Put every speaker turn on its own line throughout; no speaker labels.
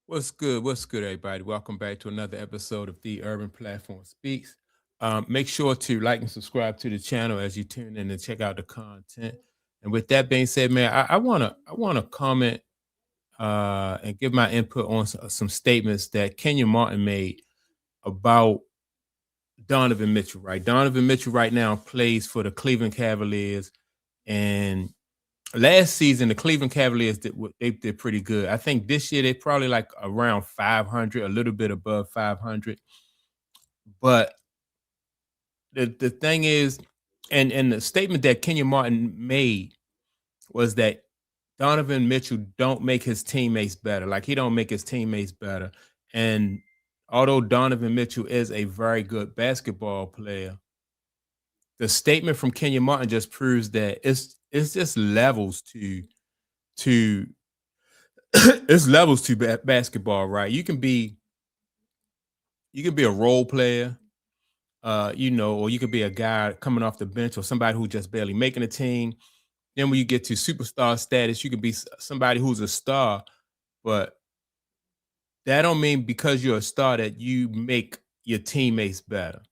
What's good? What's good, everybody? Welcome back to another episode of The Urban Platform Speaks. Make sure to like and subscribe to the channel as you tune in and check out the content. And with that being said, man, I wanna comment and give my input on some statements that Kenyon Martin made about Donovan Mitchell. Right, Donovan Mitchell right now plays for the Cleveland Cavaliers, and last season the Cleveland Cavaliers they did pretty good. I think this year they probably like around 500, a little bit above 500. But the thing is, and the statement that Kenyon Martin made was that Donovan Mitchell don't make his teammates better. Like he don't make his teammates better. And although Donovan Mitchell is a very good basketball player, the statement from Kenyon Martin just proves that it's just levels to it's levels to basketball, right? You can be a role player, or you could be a guy coming off the bench or somebody who just barely making a team. Then when you get to superstar status, you can be somebody who's a star, but that don't mean because you're a star that you make your teammates better.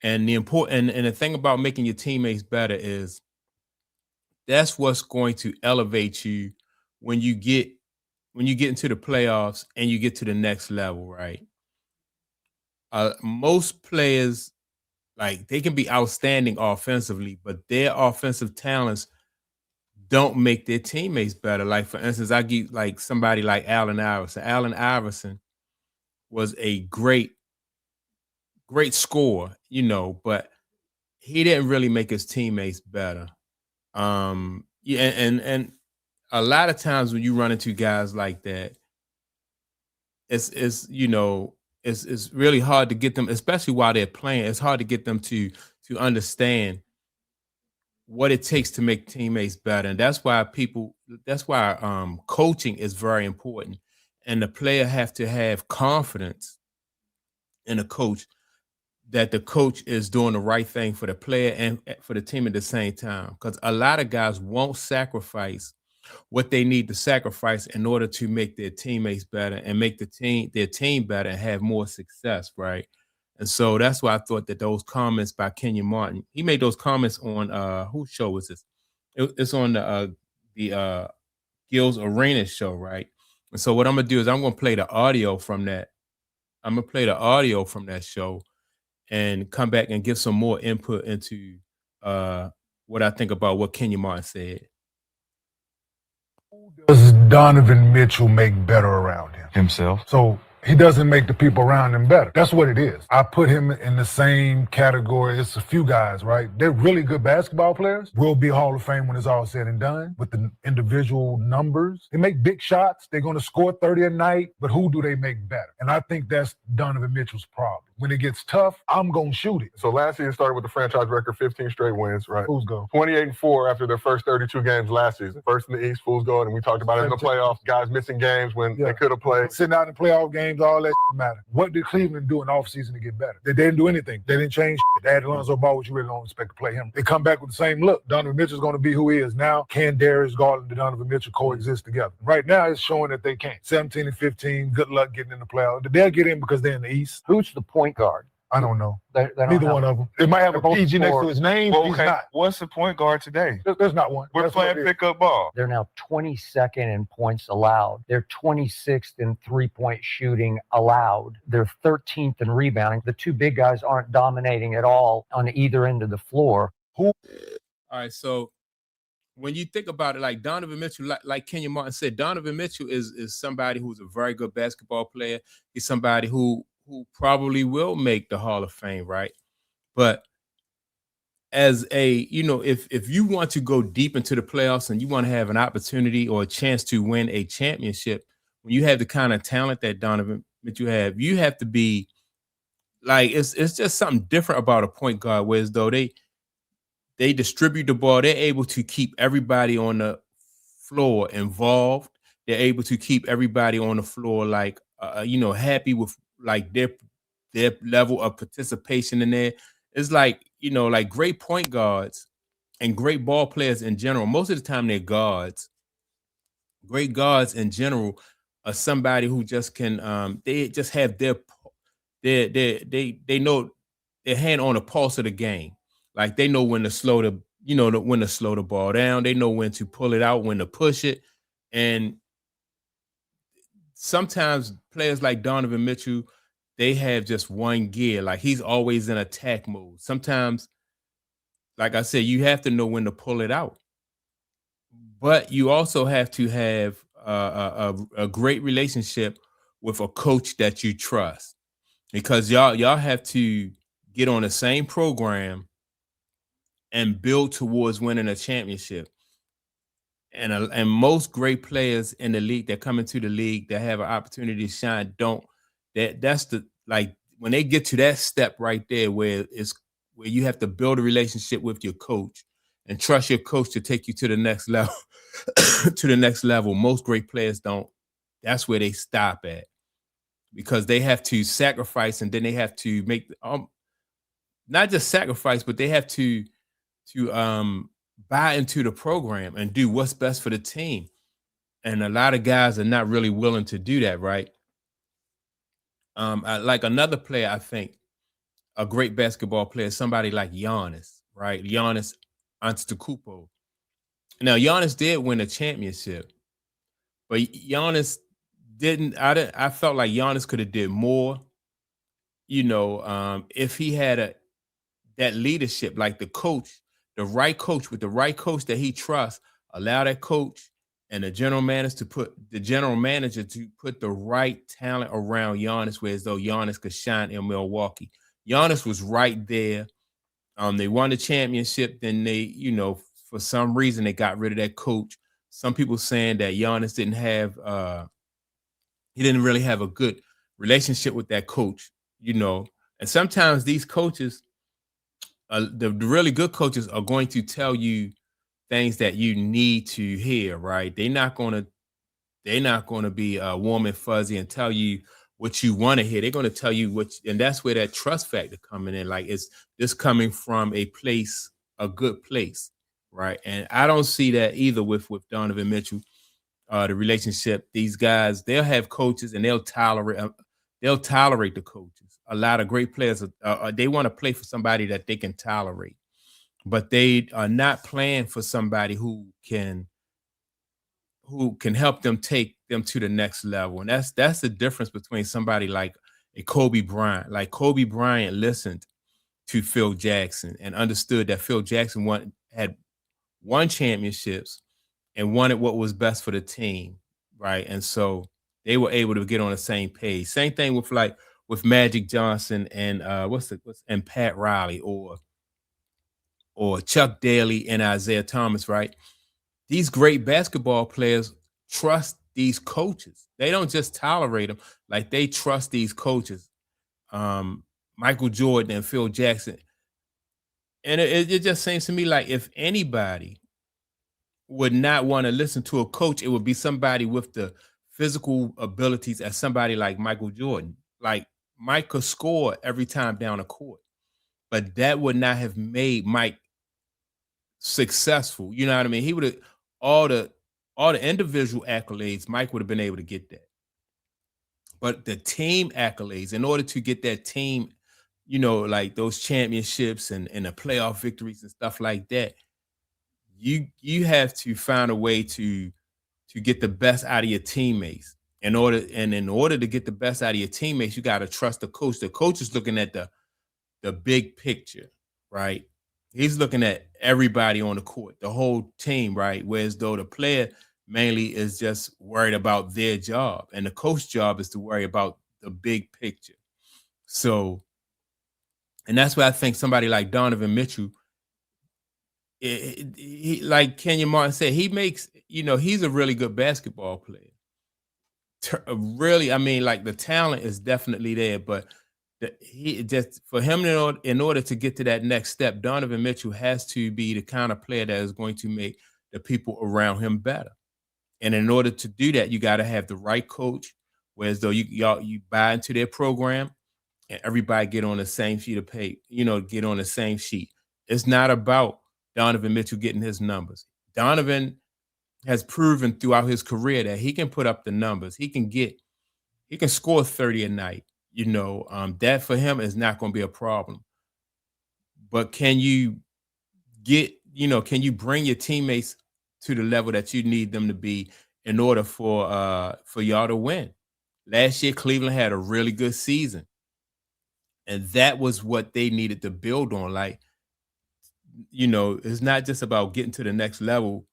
And the thing about making your teammates better is that's what's going to elevate you when you get when you get into the playoffs and you get to the next level, right? Most players, like, they can be outstanding offensively, but their offensive talents don't make their teammates better. Like, for instance, I give like somebody like Allen Iverson. Allen Iverson was a great scorer, but he didn't really make his teammates better. Yeah, and a lot of times when you run into guys like that, it's really hard to get them, especially while they're playing. It's hard to get them to understand what it takes to make teammates better. And that's why coaching is very important. And the player have to have confidence in a coach, that the coach is doing the right thing for the player and for the team at the same time. Because a lot of guys won't sacrifice what they need to sacrifice in order to make their teammates better and make their team better and have more success, right? And so that's why I thought that those comments by Kenyon Martin, he made those comments on whose show was this? It's on the Gil's Arena show, right? And so what I'm gonna do is I'm gonna play the audio from that. I'm gonna play the audio from that show and come back and give some more input into uh what I think about what Kenyon Martin said.
Does Donovan Mitchell make better around him?
Himself.
So he doesn't make the people around him better. That's what it is. I put him in the same category. It's a few guys, right? They're really good basketball players. Will be Hall of Fame when it's all said and done with the individual numbers. They make big shots. They're going to score 30 a night, but who do they make better? And I think that's Donovan Mitchell's problem. When it gets tough, I'm going to shoot it.
So last season started with the franchise record, 15 straight wins, right?
Who's going?
28-4 after their first 32 games last season. First in the East, Fools going, and we talked about it in the playoffs. Guys missing games when they could have played.
Sitting out in playoff games, all that matter. What did Cleveland do in the offseason to get better? They didn't do anything. They didn't change shit. They had Lonzo Ball, which you really don't expect to play him. They come back with the same look. Donovan Mitchell's going to be who he is now. Can Darius Garland and Donovan Mitchell coexist together? Right now, it's showing that they can't. 17 and 15, good luck getting in the playoffs. They'll get in because they're in the East.
Who's the point guard?
I don't know.
They don't
Neither
have
one of them. It might have a
both
PG next
score.
to his name, but he's not.
What's the point guard today?
There's not one.
We're
That's what
playing
it is.
pickup ball.
They're now 22nd in points allowed. They're 26th in three-point shooting allowed. They're 13th in rebounding. The two big guys aren't dominating at all on either end of the floor.
All right, so when you think about it, like Donovan Mitchell, like Kenyon Martin said, Donovan Mitchell is somebody who's a very good basketball player. He's somebody who probably will make the Hall of Fame, right? But as if you want to go deep into the playoffs and you want to have an opportunity or a chance to win a championship, when you have the kind of talent that Donovan Mitchell you have to be like, it's just something different about a point guard, whereas though they distribute the ball, they're able to keep everybody on the floor involved. They're able to keep everybody on the floor like happy with like their level of participation in there. It's like, like great point guards and great ball players in general. Most of the time they're guards. Great guards in general somebody who just can they just have they know their hand on the pulse of the game. Like they know when to slow when to slow the ball down. They know when to pull it out, when to push it. And sometimes players like Donovan Mitchell, they have just one gear. Like he's always in attack mode. Sometimes, like I said, you have to know when to pull it out. But you also have to have a great relationship with a coach that you trust, because y'all have to get on the same program and build towards winning a championship. And most great players in the league that come into the league that have an opportunity to shine don't. That's the, like, when they get to that step right there where you have to build a relationship with your coach and trust your coach to take you to the next level. To the next level, most great players don't. That's where they stop at, because they have to sacrifice, and then they have to make not just sacrifice, but they have to buy into the program and do what's best for the team. And a lot of guys are not really willing to do that, right? Like another player, I think a great basketball player, somebody like Giannis, right? Giannis Antetokounmpo. Now, Giannis did win a championship, but Giannis didn't. I felt like Giannis could have did more. If he had that leadership, like the coach, the right coach with the right coach that he trusts, allow that coach and the general manager to put the right talent around Giannis, where as though Giannis could shine in Milwaukee. Giannis was right there. They won the championship. Then they, for some reason, they got rid of that coach. Some people saying that Giannis he didn't really have a good relationship with that coach, And sometimes these coaches, the really good coaches, are going to tell you things that you need to hear, right? They're not going to be warm and fuzzy and tell you what you want to hear. They're going to tell you and that's where that trust factor coming in. Like, it's this coming from a good place, right? And I don't see that either with Donovan Mitchell. The relationship, these guys, they'll have coaches and they'll tolerate the coaches. A lot of great players, they want to play for somebody that they can tolerate, but they are not playing for somebody who can help them take them to the next level. And that's the difference between somebody like a Kobe Bryant. Like, Kobe Bryant listened to Phil Jackson and understood that Phil Jackson had won championships and wanted what was best for the team, right? And so they were able to get on the same page. Same thing with Magic Johnson and and Pat Riley, or Chuck Daly and Isaiah Thomas, right? These great basketball players trust these coaches. They don't just tolerate them, like they trust these coaches. Michael Jordan and Phil Jackson. And it just seems to me like if anybody would not want to listen to a coach, it would be somebody with the physical abilities as somebody like Michael Jordan. Like, Mike could score every time down the court, but that would not have made Mike successful. You know what I mean? He would have all the individual accolades, Mike would have been able to get that. But the team accolades, in order to get that team, like those championships and the playoff victories and stuff like that, you have to find a way to get the best out of your teammates. In order to get the best out of your teammates, you got to trust the coach. The coach is looking at the big picture, right? He's looking at everybody on the court, the whole team, right? Whereas though the player mainly is just worried about their job, and the coach's job is to worry about the big picture. So, and that's why I think somebody like Donovan Mitchell, he, like Kenyon Martin said, he makes, he's a really good basketball player. Really, I mean, like, the talent is definitely there, but for him, in order to get to that next step, Donovan Mitchell has to be the kind of player that is going to make the people around him better. And in order to do that, you got to have the right coach, whereas though you buy into their program and everybody get on the same sheet of paper, get on the same sheet. It's not about Donovan Mitchell getting his numbers. Donovan has proven throughout his career that he can put up the numbers. He can score 30 a night. That for him is not going to be a problem. But can you can you bring your teammates to the level that you need them to be in order for y'all to win? Last year, Cleveland had a really good season, and that was what they needed to build on. Like, it's not just about getting to the next level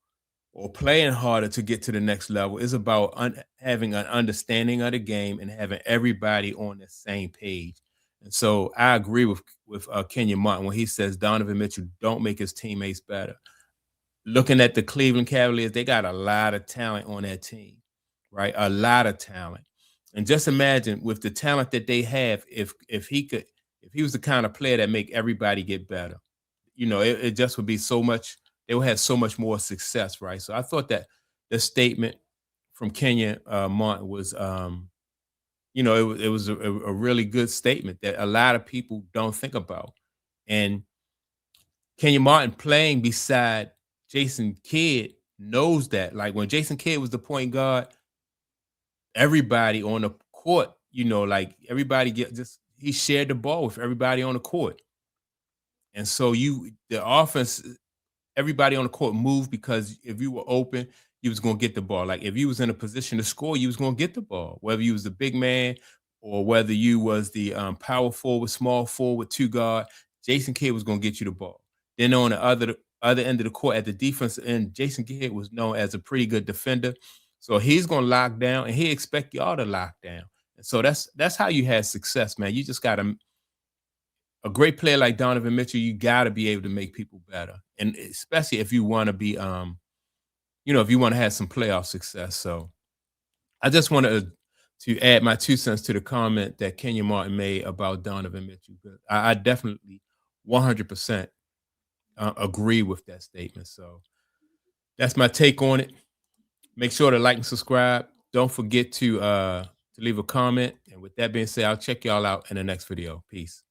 or playing harder to get to the next level. It's about having an understanding of the game and having everybody on the same page. And so I agree with Kenyon Martin when he says Donovan Mitchell don't make his teammates better. Looking at the Cleveland Cavaliers, they got a lot of talent on that team, right? A lot of talent. And just imagine with the talent that they have, if he was the kind of player that make everybody get better, it just would be so much. They will have so much more success, right? So I thought that the statement from Kenyon Martin was, it was a really good statement that a lot of people don't think about. And Kenyon Martin playing beside Jason Kidd knows that. Like when Jason Kidd was the point guard, everybody on the court, like everybody he shared the ball with everybody on the court. And so the offense, everybody on the court moved because if you were open, you was going to get the ball. Like if you was in a position to score, you was going to get the ball, whether you was the big man or whether you was the power forward, small forward, two guard. Jason Kidd was going to get you the ball. Then on the other end of the court at the defensive end, Jason Kidd was known as a pretty good defender. So he's going to lock down, and he expect y'all to lock down. And so that's how you have success, man. You just got to a great player like Donovan Mitchell, you got to be able to make people better. And especially if you want to be, if you want to have some playoff success. So I just wanted to add my 2 cents to the comment that Kenyon Martin made about Donovan Mitchell. I definitely 100% agree with that statement. So that's my take on it. Make sure to like and subscribe. Don't forget to leave a comment. And with that being said, I'll check y'all out in the next video. Peace.